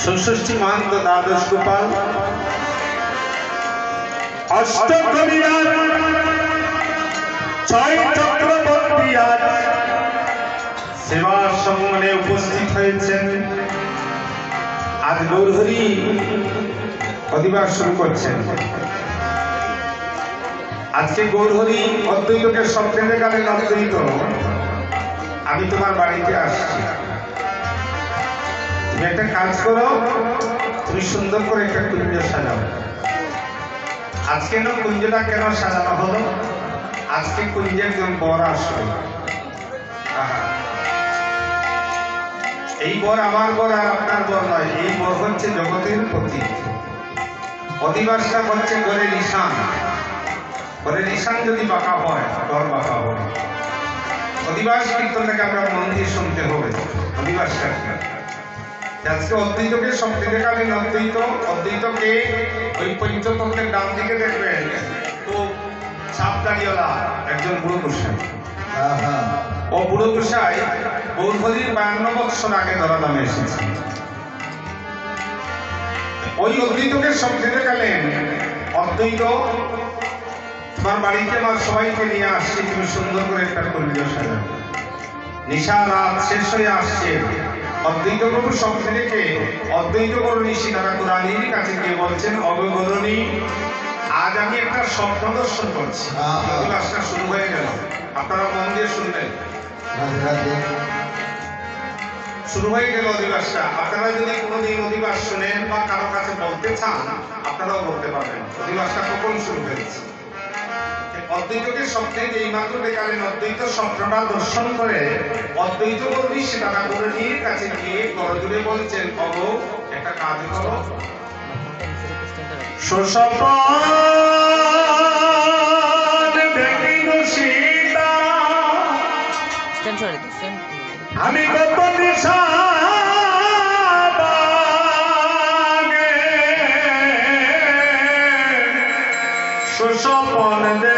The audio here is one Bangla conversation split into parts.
ষষ্ঠী মহান্ত দ্বাদশ গোপাল অষ্টকবিরাজ ছয় চক্রবর্তী আজ সেবার সম্মানে উপস্থিত হয়েছেন। আজ গৌরহরি অধিবাস শুরু করছেন। আজকে গৌরহরি অদ্বৈতকে স্বপ্নে কালে অদ্বৈত, আমি তোমার বাড়িতে আসছি, তুমি একটা কাজ করো, তুমি সুন্দর করে একটা কুঞ্জ সাজাও। আজকে কুঞ্জটা কেন সাজানো হলো? আজকে কুঞ্জের একজন বর আসবে। এই বর আমার বর আর আপনার বর নয়, এই বর হচ্ছে জগতের প্রতীক। অধিবাসটা হচ্ছে ঘরের ঈশান। ঘরের ঈশান যদি বাঁকা হয়, ঘর বাঁকা হবে। অধিবাস কীর্তনটাকে আমরা মন দিয়ে শুনতে হবে। অধিবাসটা আজকে অদ্বৈতকে স্বপ্নে কালীন অদ্বৈতকে ওই পঞ্চতন্ত্রের ডান দিকে দেখবেন, তো সাপদাড়িওয়ালা একজন বুড়ো গোসাই। ও বুড়ো গোসাই গৌরহরির 52 বৎসর আগে ধরা নামে এসেছে। ওই অদ্বৈতকে স্বপ্নে দেখালেন, অদ্বৈত তোমার বাড়িতে আমার সবাইকে নিয়ে আসছি, তুমি সুন্দর করে একটা কুঞ্জ সাজাও। নিশা রাত শেষ হয়ে আসছে, অদ্বৈত প্রভু স্বপ্নে দেখে অদ্বৈত গরুণী সীতারা কুরানীর কাছে গিয়ে বলছেন, অবগরণী আজ আমি একটা স্বপ্ন দর্শন করছি। অধিবাসটা শুরু হয়ে গেল, আপনারা মন দিয়ে শুনবেন। শুরু হয়ে গেল অধিবাসটা। আপনারা যদি কোনোদিন অধিবাস শুনেন বা কারো কাছে বলতে চান, আপনারাও বলতে পারবেন অধিবাসটা কখন শুরু হয়েছে। অদ্বৈতকে স্বপ্নে এই মাত্র দেখালেন, অদ্বৈত স্বপ্নটা দর্শন করে অদ্বৈত গরুণী সীতারা কুরানীর কাছে গিয়ে করজোড়ে বলছেন, অব একটা কাজ করো, আমি কত নিশা সুস্বপন দে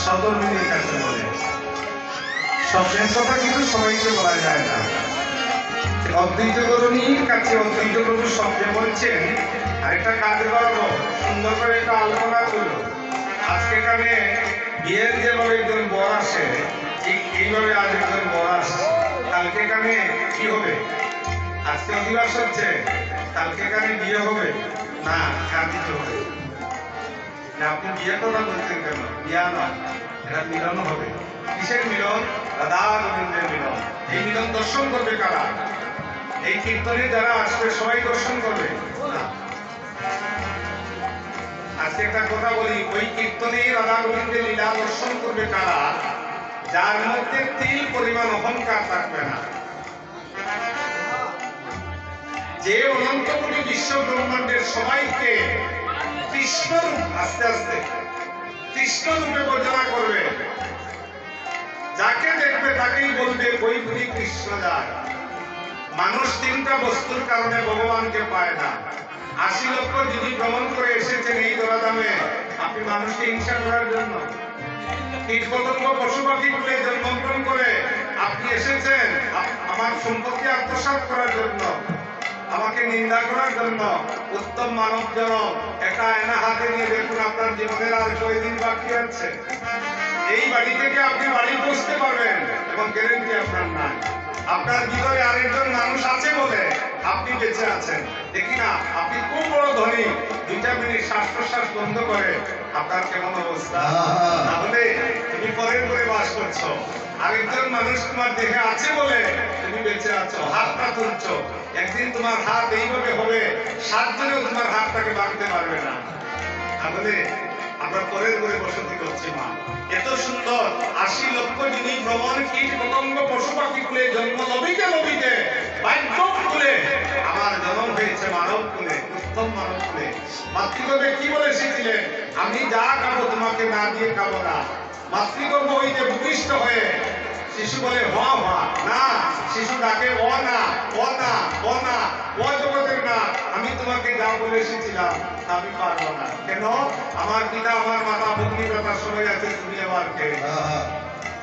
সদরমিনীর কাছে বলে। স্বপ্নের কথা কিন্তু সবাইকে বলা যায় না। অদ্বৈত গরুণীর কাছে অদ্বৈত প্রভু স্বপ্নে বলছেন, আরেকটা কাজ করবো, সুন্দর করে একটা আলোচনা করলো। আজকে এখানে বিয়ের যেভাবে একজন বর আসে, ঠিক এইভাবে আজ একজন বর আসছে। কালকে এখানে কি হবে? আজকে অধিবাস হচ্ছে, কালকে এখানে বিয়ে হবে না, কাঁদিতে হবে। আপনি বিয়ের কথা বলছেন কেন? বিয়া নয়, এটা মিলন হবে। কিসের মিলন? রাধা গোবিন্দের মিলন। এই মিলন দর্শন করবে কারা? এই কীর্তনে যারা আসবে সবাই দর্শন করবে না। আজকে একটা কথা বলি, ওই কীর্তনে রাধা গোবিন্দের লীলা দর্শন করবে কারা? যার মধ্যে তিল পরিমাণ অহংকার থাকবে না, যে অনন্ত কোটি বিশ্ব ব্রহ্মাণ্ডের সবাইকে কৃষ্ণ আস্তে আস্তে কৃষ্ণ রূপে বর্ণনা করবে, যাকে দেখবে তাকেই বলবে ওই বুঝি কৃষ্ণ যায়। মানুষ তিনটা বস্তুর কারণে ভগবানকে পায় না। ৮০ লক্ষ যদি ভ্রমণ করে এসেছেন এই ধরাধামে, আপনি মানুষকে হিংসা করার জন্য, কীটপতঙ্গ পশু পাখি বলে জন্মগ্রহণ করে আপনি এসেছেন আমার সম্পত্তি আত্মসাৎ করার জন্য, আমাকে নিন্দা করার জন্য। উত্তম মানব জনক একটা আয়না হাতে নিয়ে দেখুন, আপনার জীবনের আর কয়দিন বাকি আছে। এই বাড়ি থেকে আপনি বাড়ি পৌঁছতে পারবেন এবং গ্যারেন্টি আপনার নাই। আপনার ভিতরে আরেকজন মানুষ আছে বলে আপনি বেঁচে আছেন। দেখি না, আপনি খুব বড় ধনী, 2 মিনিট শ্বাস প্রশ্বাস বন্ধ করে আপনার কেমন অবস্থা? তাহলে তুমি পরের ঘরে বাস করছো, আরেকজন মানুষ তোমার দেহে আছে বলে তুমি বেঁচে আছো, হাতটা তুলছো। একদিন তোমার হাত এইভাবে হবে, 7 জনেও তোমার হাতটাকে বাঁধতে পারবে না। তাহলে আমরা পরের ঘরে বসতি করছি মা। এত সুন্দর ৮০ লক্ষ যিনি ভ্রমণ কীট পতঙ্গ পশু পাখি কুলে জন্ম লবিতে লবিতে বাহ্য কুলে আমার জন্ম হয়েছে মানব কুলে, উত্তম মানব কুলে। মাতৃগর্ভে কি বলে এসেছিলেন? আমি যা খাবো তোমাকে না দিয়ে খাবো না। মাতৃগর্ভ হইতে ভূমিষ্ঠ হয়ে শিশু বলে হ হা না, শিশু ডাকে ও না, ও না, ও না, ও জগতের না, আমি তোমাকে যা বলে এসেছিলাম আমি পারবো না। কেন? আমার পিতা আমার মাতা ভগ্নী কথা সবাই আছে, তুমি আবার কে?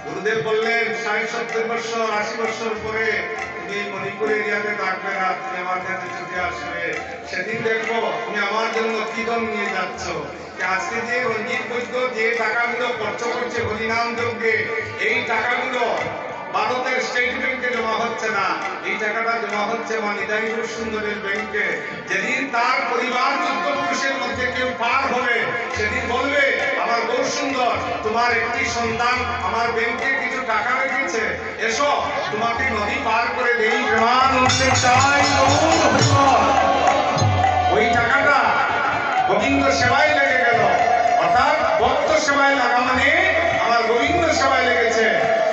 গুরুদেব বললেন ৬০-৭০ বছর ৮০ বছর পরে তুমি মণিপুর এরিয়াতে থাকবে না, তুমি আমার কাছে ছুটে আসবে। সেদিন দেখবো তুমি আমার জন্য কি দম নিয়ে যাচ্ছ। আজকে যে রঞ্জিত বৈদ্য যে টাকাগুলো খরচ করছে হরিনাম যজ্ঞে, এই টাকাগুলো ভারতের স্টেট ব্যাংকে জমা হচ্ছে না, এই টাকাটা জমা হচ্ছে মা নিতাইপুর সুন্দরের ব্যাংকে। যেদিন তার পরিবার ১৪ পুরুষের মধ্যে কেউ পার হবে, সেদিন বলবে আমার গৌর সুন্দর তোমার একটি সন্তান আমার ব্যাংকে কিছু টাকা রেখেছে, এসো তোমাকে নদী পার করে দেই। ওই টাকাটা গোবিন্দ সেবায় লেগে গেল, অর্থাৎ ভক্ত সেবায় লাগা মানে আমার গোবিন্দ সেবায় লেগেছে।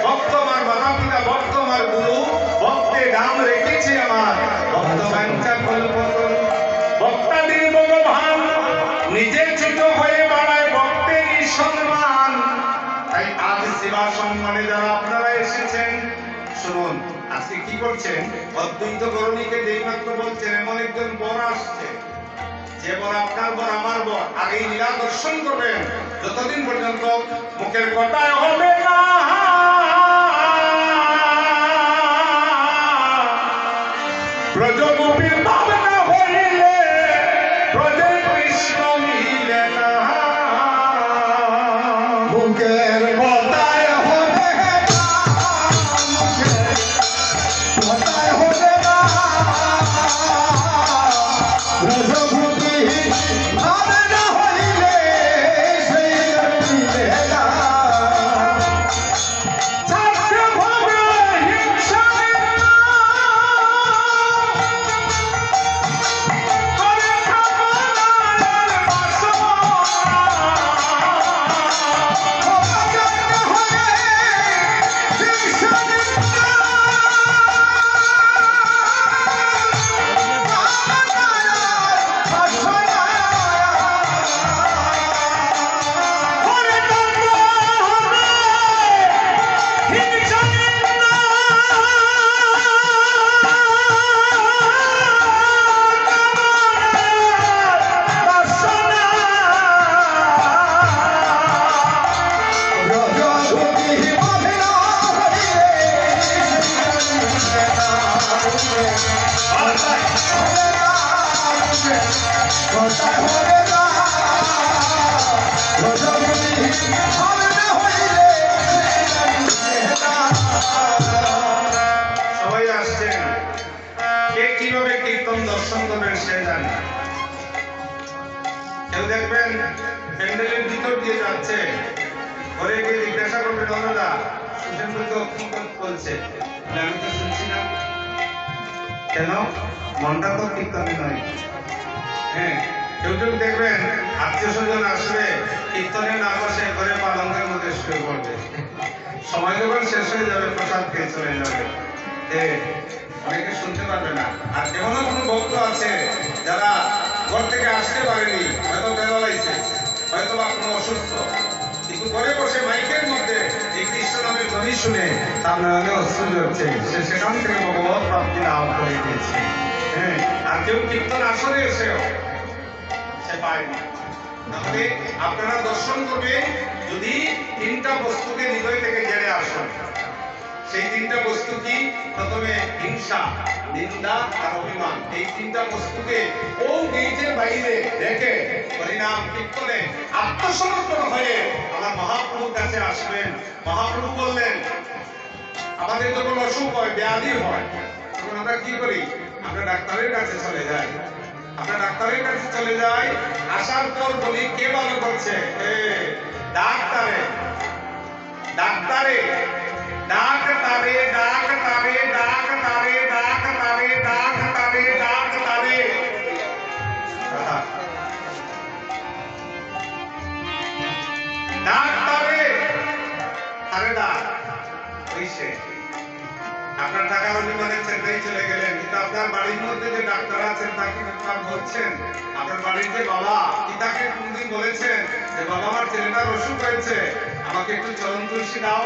ভক্ত আমার মাতা পিতা, ভক্ত আমার গুরু, ভক্তে নাম রেখেছে আমার ভক্ত বাঞ্ছা কল্পতরু। ভক্তাদের ভগবান নিজে ছোট হয়ে বাড়ায় ভক্তেরই সম্মান। তাই আজ সেবা সম্মানে যারা আপনারা এসেছেন, শুনুন আজকে কি করছেন? অদ্বৈত গরণীকে যেই মাত্র বলছেন এমন একজন বর আসছে, যে বর আপনার বর আমার বর, আগেই লীলা দর্শন করবেন। যতদিন পর্যন্ত মুখের কথায় হবে না ব্রজগোপীর ভাবনা হইলে ব্রজে কৃষ্ণ মিলে না। মুখের কথায় হবে না, মুখের কথায় হবে না ব্রজগোপী ভাবনা হইলে সেই মিলে না। সবাই আসছেন, কে কিভাবে কীর্তন দর্শন করবেন সে জানে। কেউ দেখবেন প্যান্ডেলের ভিতর দিয়ে যাচ্ছে, ঘরে গিয়ে জিজ্ঞাসা করবে দাদা সুসেন্দ্র তো কি বলছে, আমি তো শুনছি না। কেন? মনটা তো কীর্তনে নয়। হ্যাঁ, কেউ কেউ দেখবেন আত্মীয় স্বজন আসবে, কীর্তনে না বসে ঘরে পালঙ্কের মধ্যে শুয়ে পড়বে। সময় যখন শেষ হয়ে যাবে প্রসাদ খেয়ে চলে যাবে, অনেকে শুনতে পারবে না। আর এমনও কোনো ভক্ত আছে যারা ঘর থেকে আসতে পারেনি, হয়তো বেলাইছে, হয়তো বা কোনো অসুস্থ, কিন্তু ঘরে বসে মাইকের মধ্যে এই কৃষ্ণ নামের ধ্বনি শুনে তার নয়নে অশ্রু ঝরছে, সে সেখান থেকে ভগবত প্রাপ্তি লাভ করে দিয়েছে। হ্যাঁ, আর কেউ কীর্তন আসরে এসেও সে পায়নি। তাহলে আপনারা দর্শন করবেন যদি তিনটা বস্তুকে হৃদয় থেকে জেনে আসেন। সেই তিনটা বস্তু কি? প্রথমে হিংসা, নিন্দা আর অভিমান। এই তিনটা বস্তুকে ও গেটের বাইরে রেখে হরিনাম কীর্তনে আত্মসমর্পণ হয়ে আমার মহাপ্রভুর কাছে আসবেন। মহাপ্রভু বললেন, আমাদের যখন অসুখ হয়, ব্যাধি হয়, তখন আমরা কি করি? আমরা ডাক্তারের কাছে চলে যাই। আমরা ডাক্তারের কাছে চলে যাই, আসার পর বলি কে ভালো করছে? ডাক্তারে। ডাক্তারে ডাক্তারে ডাক্তারে ডাক্তারে ডাক্তারে ডাক্তারে ডাক্তারে ডাক্তারে আরে ডাক হইছে। আপনার টাকা অভিমানে চেন্নাই চলে গেলেন, কিন্তু আপনার বাড়ির মধ্যে যে ডাক্তার আছেন তাকে ডাক্তার বলছেন। আপনার বাড়ির যে বাবা, কি তাকে কোনদিন বলেছেন যে বাবা আমার ছেলেটার অসুখ হয়েছে, আমাকে একটু চরণ তুলসী দাও?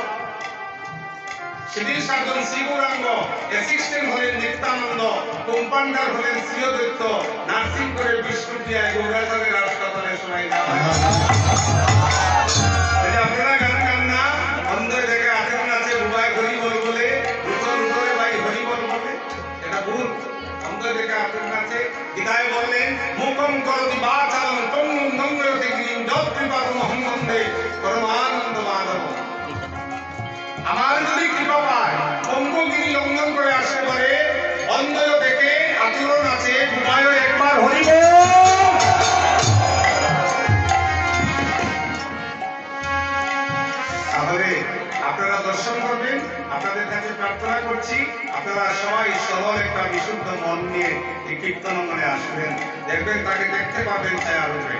শিবির সাধন শিবরাঙ্গ, অ্যাসিস্ট্যান্ট হলেন নিত্যানন্দ, কম্পাউন্ডার হলেন শ্রীয়দত্ত, নার্সিং করে বিষ্ণুপ্রিয়ায় গৌরাচারের হাসপাতালে শোনাই দেওয়া হয়। আপনারা গান গান না, অন্ধের দেখে আঠের নাচে ডুবায় হরি বল বলে, রুতর রুতরে ভাই হরি বল বলে, এটা ভুল। অন্ধের দেখে আঠের নাচে গীতায় বললেন, মুখম করতি বাচালম তন্নুম নঙ্গয়তি গিরিম যৎকৃপাতম হংগন্ধে পরমানন্দ মাধব। আমার যদি কৃপা পায়, অঙ্গগিরি লঙ্ঘন করে আসতে পারে, অন্ধয় দেখে আচরণ আছে, ডুবায় একবার হরি বল। তাহলে আপনারা দর্শন করবেন। আপনাদের কাছে প্রার্থনা করছি, আপনারা সবাই সরল একটা বিশুদ্ধ মন নিয়ে এই কীর্তন মনে আসবেন। দেখবেন তাকে দেখতে পাবেন ছায়া রূপে।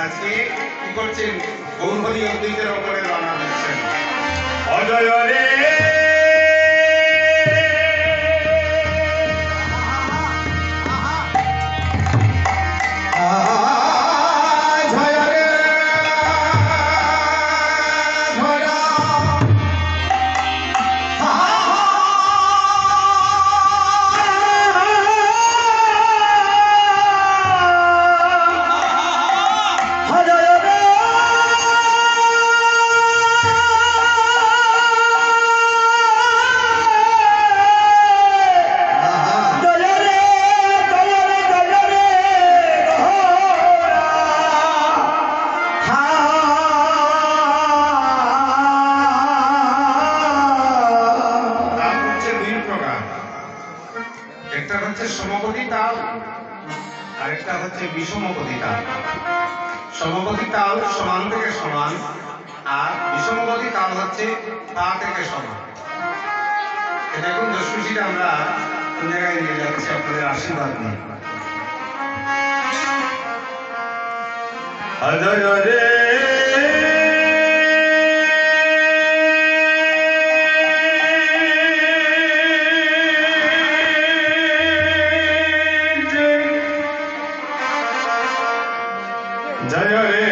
আজকে কি করছেন? গৌরহরি অদ্বৈতের ওপরে রানা দিচ্ছেন। অজয় রে সমগতি তাল, আরেকটা হচ্ছে বিষমগতি তাল। সমগতি তাল সমান থেকে সমান, আর বিষমগতি তাল হচ্ছে তা থেকে সমান। দেখুন দশমিশিটা আমরা কোন জায়গায় নিয়ে যাচ্ছি আপনাদের আশীর্বাদ নিয়ে। অজয় রে জয় রে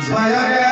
জয় রে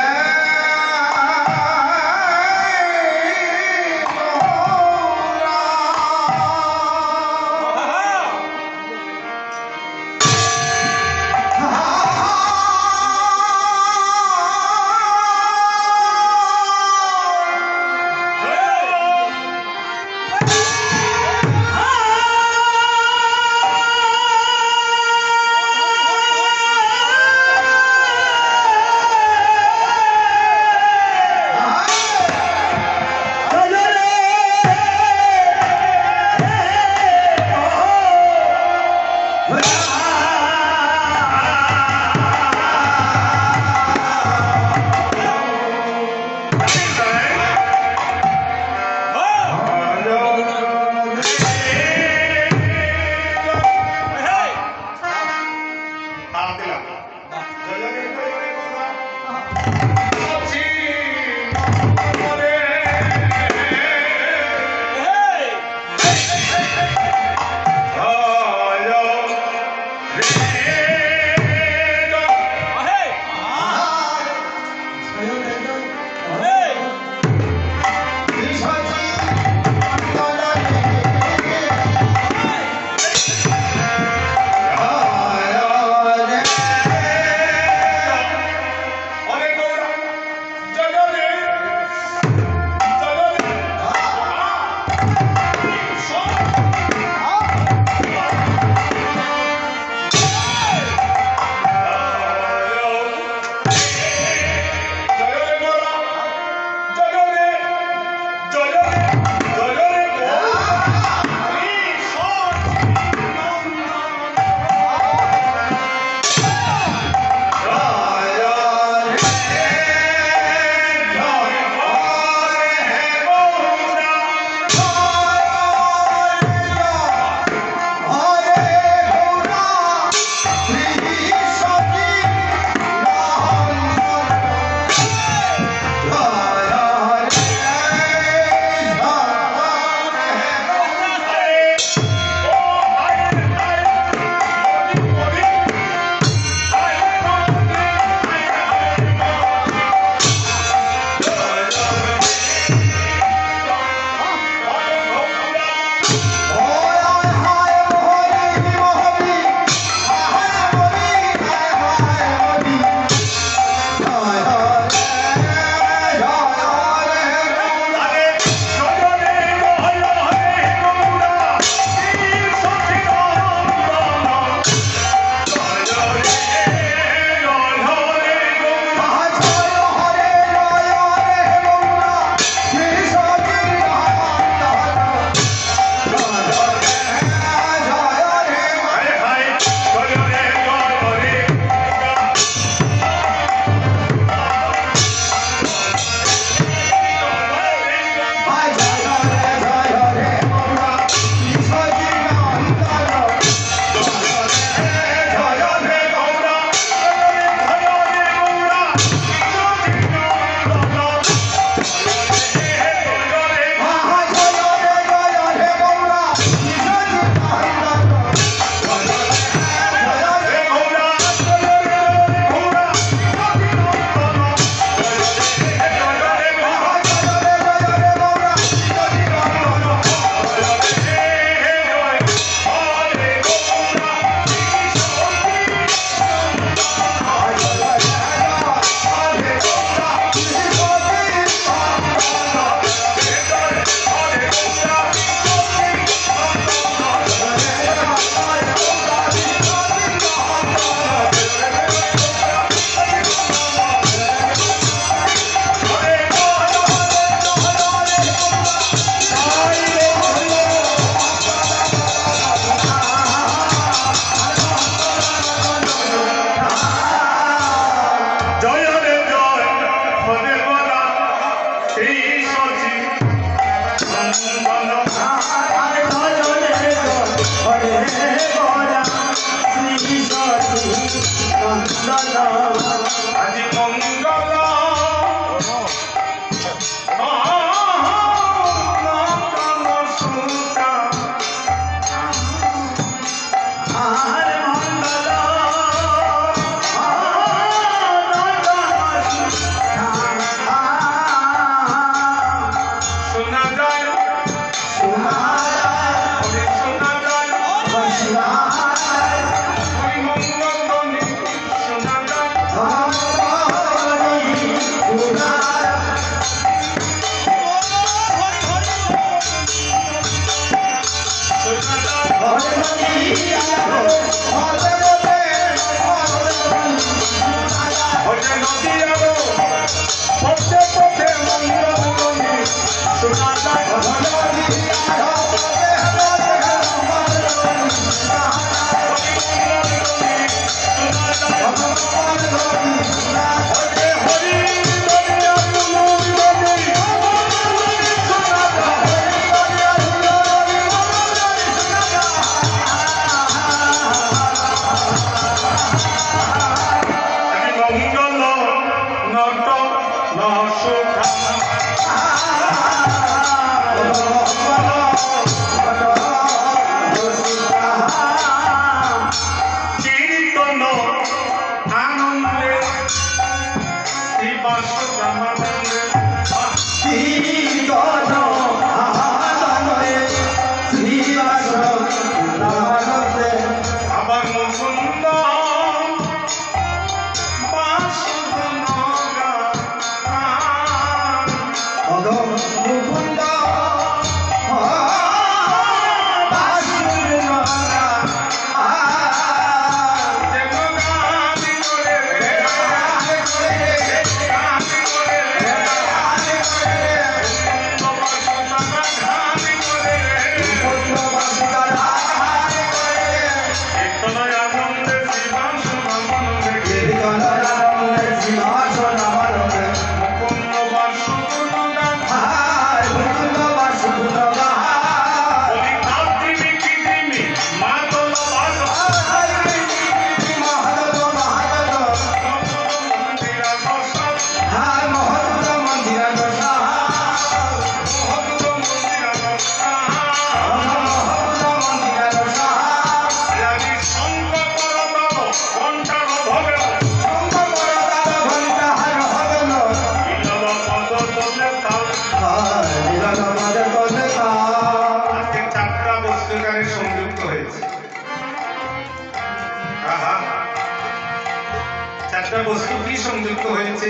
বস্তু কি সংযুক্ত হয়েছে?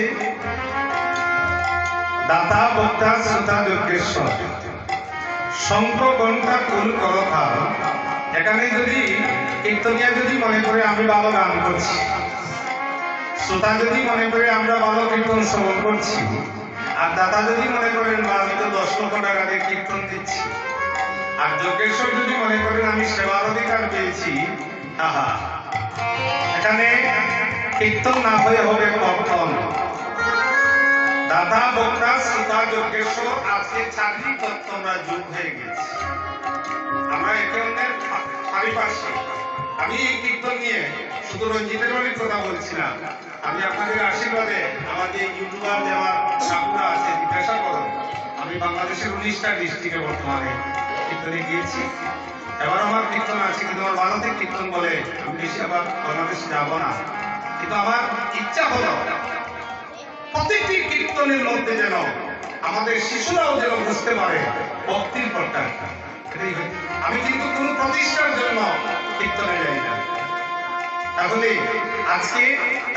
দাতা বক্তা শ্রোতা যজ্ঞেশ্বর শঙ্খ ঘণ্টা কুল করতাল। এখানে যদি কীর্তনিয়া যদি মনে করে আমি ভালো গান করছি, শ্রোতা যদি মনে করে আমরা ভালো কীর্তন শ্রবণ করছি, আর দাতা যদি মনে করেন আমি তো 10 লক্ষ টাকা দিয়ে কীর্তন দিচ্ছি, আর যজ্ঞেশ্বর যদি মনে করেন আমি সেবার অধিকার পেয়েছি, আহা, এখানে কীর্তন না হয়ে হবে কর্তন। দাতা বক্তা শ্রোতা যজ্ঞেশ্বর আজকে 4টি তত্ত্ব আমরা যোগ হয়ে গেছি। আমরা একে অন্যের পারিপার্শ্বিক। আমি এই কীর্তন নিয়ে শুধু রঞ্জিতের বাড়ির কথা বলছিলাম। আমি আপনাদের আশীর্বাদে আমাদের ইউটিউবার যে আমার ঠাকুরা আছে জিজ্ঞাসা করুন, আমি বাংলাদেশের 19টা ডিস্ট্রিক্টে বর্তমানে কীর্তনে গিয়েছি। এবার আমার কীর্তন আছে, কিন্তু আমার ভারতের কীর্তন বলে আমি বেশি আবার বাংলাদেশে যাব না। কিন্তু আমার ইচ্ছা হলো প্রত্যেকটি কীর্তনের মধ্যে যেন আমাদের শিশুরাও যেন বুঝতে পারে ভক্তির প্রকার। আমি কিন্তু কোন প্রতিষ্ঠার জন্য কীর্তনে যাই না। তাহলে আজকে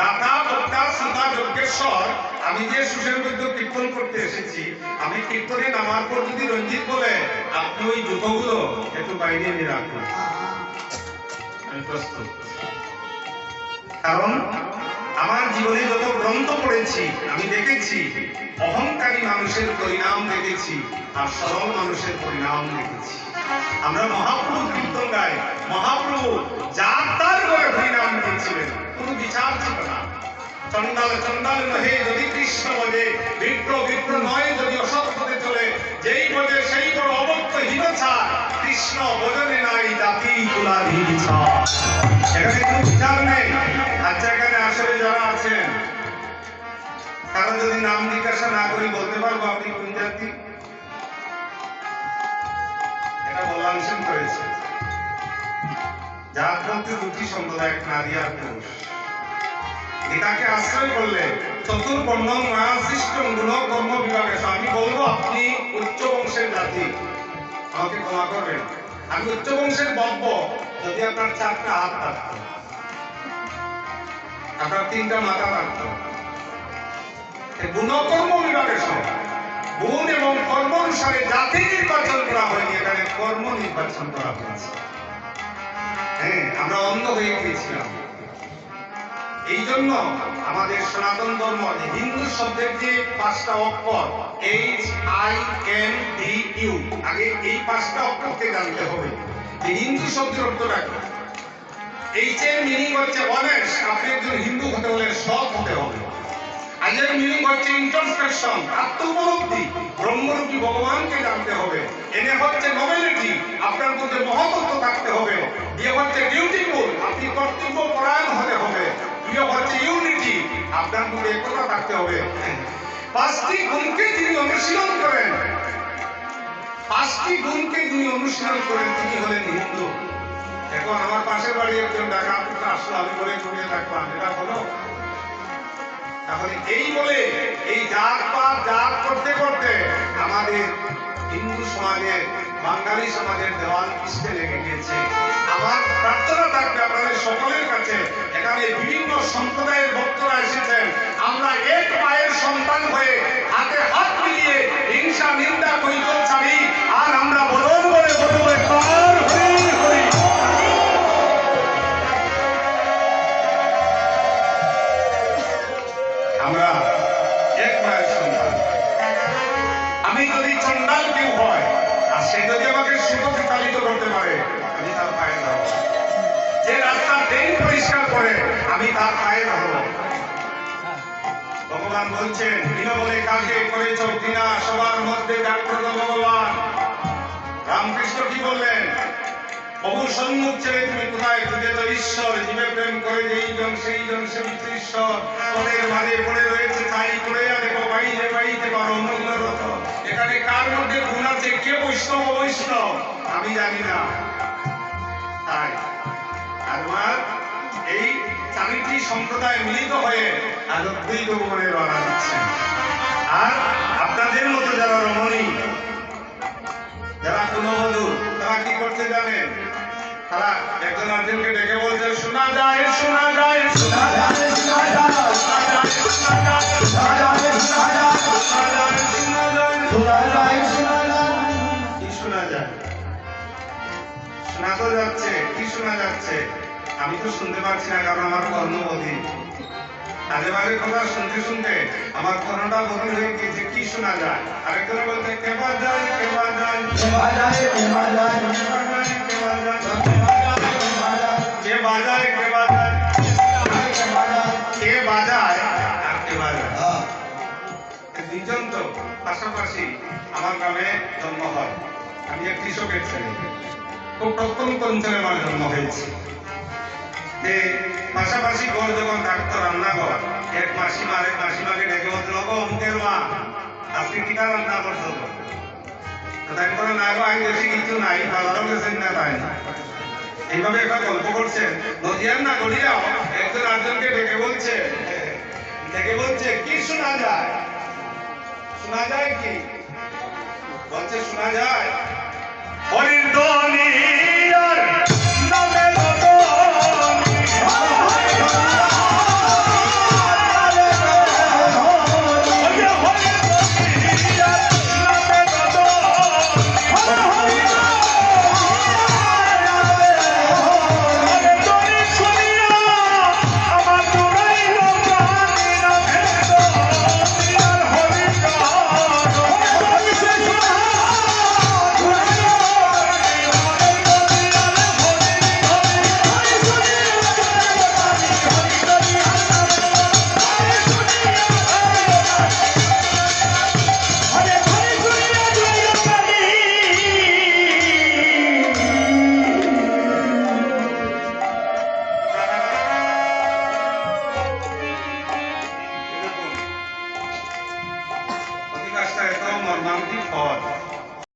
দাতা বক্তা শ্রোতা যজ্ঞেশ্বর আমি যে সুসংবদ্ধ কীর্তন করতে এসেছি, আমি কীর্তনে নামার পর যদি রঞ্জিত বলে আপনি ওই জুতোগুলো একটু বাইরে নিয়ে রাখুন, আমি প্রস্তুত। কারণ আমার জীবনে যত গ্রন্থ পড়েছি আমি দেখেছি অহংকারী মানুষের পরিণাম দেখেছি, আর সরল মানুষের পরিণাম দেখেছি। আমরা মহাপ্রভু কীর্তন গাই, মহাপ্রভু যার তার করে পরিণাম দিয়েছিলেন, কোনো বিচার ছিল না। চন্ডাল চন্ডাল নহে যদি কৃষ্ণ বলে, বিপ্র বিপ্র নয় যদি অসৎ পথে চলে, যেই বোঝে সেই বড় অবক্ত হিংসা, কৃষ্ণ বোঝনে নাই জাতি কুলাধি ইচ্ছা। এখানে কোনো বিচার নেই। আচ্ছা, এখানে আসলে যারা আছেন তারা যদি নাম জিজ্ঞাসা না করি বলতে পারবো আপনি কোন জাতি? এটা বলাংশন করেছে। জাত বলতে দুটি সম্প্রদায়, এক নারী আর পুরুষ। গীতাকে আশ্রয় করলে চতুর্বর্ণ মায়াসৃষ্ট গুণ কর্ম বিভাগে আমি বলবো আপনি উচ্চ বংশের জাতি, আমাকে ক্ষমা করবেন। আমি উচ্চ বংশের বলব যদি আপনার 4টা হাত থাকত, আপনার 3টা মাথা থাকত। গুণকর্ম বিভাগের সঙ্গে গুণ এবং কর্ম অনুসারে জাতি নির্বাচন করা হয়নি, এখানে কর্ম নির্বাচন করা হয়েছে। হ্যাঁ, আমরা অন্ধ হয়ে গিয়েছিলাম। এই জন্য আমাদের সনাতন ধর্ম হিন্দু শব্দের যে 5টা অক্ষর HINDU, আগে এই 5টা অক্ষরকে জানতে হবে যে হিন্দু শব্দের অর্থটা কি। এইচ এর মিনিং হচ্ছে অনেস্ট, আপনি একজন হিন্দু হতে হলে সৎ হতে হবে। আই এর মিনিং হচ্ছে ইন্ট্রোস্পেকশন, আত্মোপলব্ধি, ব্রহ্মরূপী ভগবানকে জানতে হবে। এনে হচ্ছে নোবেলিটি, আপনার মধ্যে মহত্ত্ব থাকতে হবে। দিয়ে হচ্ছে ডিউটিফুল, আপনি কর্তব্য পরায়ণ হতে হবে। দিয়ে হচ্ছে ইউনিটি, আপনার মধ্যে একতা থাকতে হবে। 5টি গুণকে যিনি অনুশীলন করেন, 5টি গুণকে যিনি অনুশীলন করেন তিনি হলেন হিন্দু। এখন আমার পাশের বাড়ি একজন ডাকাত আসলো, আমি বলে ঘুরিয়ে থাকলাম, এটা হলো। তাহলে এই বলে এই জাত পাত জাত করতে করতে আমাদের হিন্দু সমাজের, বাঙালি সমাজের দেওয়াল পৃষ্ঠে লেগে গিয়েছে। আমার প্রার্থনা থাকবে আপনাদের সকলের কাছে, এখানে বিভিন্ন সম্প্রদায়ের ভক্তরা এসেছেন, আমরা এক মায়ের সন্তান হয়ে হাতে হাত মিলিয়ে হিংসা নিন্দা কৈফল ছাড়ি, আর আমরা বলুন বলে বলবো একবার হরি হরি। আমরা এক মায়ের সন্তান। আমি যদি চন্ডাল কেউ হয় আর সে যদি আমাকে সুখে চালিত করতে পারে, আমি তার পায়ে যাব। যে রাস্তা ড্রেন পরিষ্কার করে আমি তার পায়ে যাব। ভগবান বলছেন, বিনবলে কাকে করেছ কিনা সবার মধ্যে জাগ্রত ভগবান। রামকৃষ্ণ কি বললেন? বহু সম্মুখ ছেড়ে তুমি কোথায় খুঁজে তো ঈশ্বর, জীবে প্রেম করে যেই জন সেই জন সে ঈশ্বর। পদের মাঝে পড়ে রয়েছে তাই করে দেখো বাইরে বাইতে পারো মগ্নরত। এখানে কার মধ্যে গুণ আছে, কে বৈষ্ণব অবৈষ্ণব আমি জানি না। তাই আমার এই 4টি সম্প্রদায় মিলিত হয়ে অদ্বৈত ভগবানের বাধা দিচ্ছেন। আর আপনাদের মতো যারা রমণী, যারা গুণবধূ, তারা কি করতে জানেন? তারা একজন আরেকজনকে ডেকে বলছে, শোনা যায় শোনা যায় শোনা যায় শোনা যায় শোনা যায় শোনা যায় শোনা যায় শোনা যায় শোনা যায় শোনা যায় শোনা যায়। কি শোনা যায়? শোনা তো যাচ্ছে, কি শোনা যাচ্ছে? আমি তো শুনতে পাচ্ছি না, কারণ আমার কর্ণবধি। আগে বাগে কথা শুনতে শুনতে আমার কর্ণটা বদল হয়ে গিয়েছে। কি শোনা যায়? আরেকজন বলতে কে বাজায় কে বাজায় কে বাজায় কে বাজায় কে বাজায় কে বাজায় কে বাজায় কে বাজায় কে বাজায় আর কে বাজায়। দুইজন তো পাশাপাশি আমার গ্রামে জন্ম হয়। আমি এক কৃষকের ছেলে, খুব প্রত্যন্ত অঞ্চলে আমার জন্ম হয়েছে। যে পাশাপাশি ঘর যখন থাকতো রান্নাঘর, এক মাসিমা আরেক মাসিমাকে ডেকে বলতে, অমুকের মা আপনি কিনা রান্না করছো? তাই করে না গো, আমি বেশি কিছু নাই, বাজারও গেছেন না তাই না। এইভাবে একটা গল্প করছেন। নদিয়ার না গড়িয়াও একজন আরেকজনকে ডেকে বলছে কি শোনা যায়? শোনা যায় কি? বলছে শোনা যায় হরির ধ্বনি আর নামের ধ্বনি। মর্মান্তিক পথ।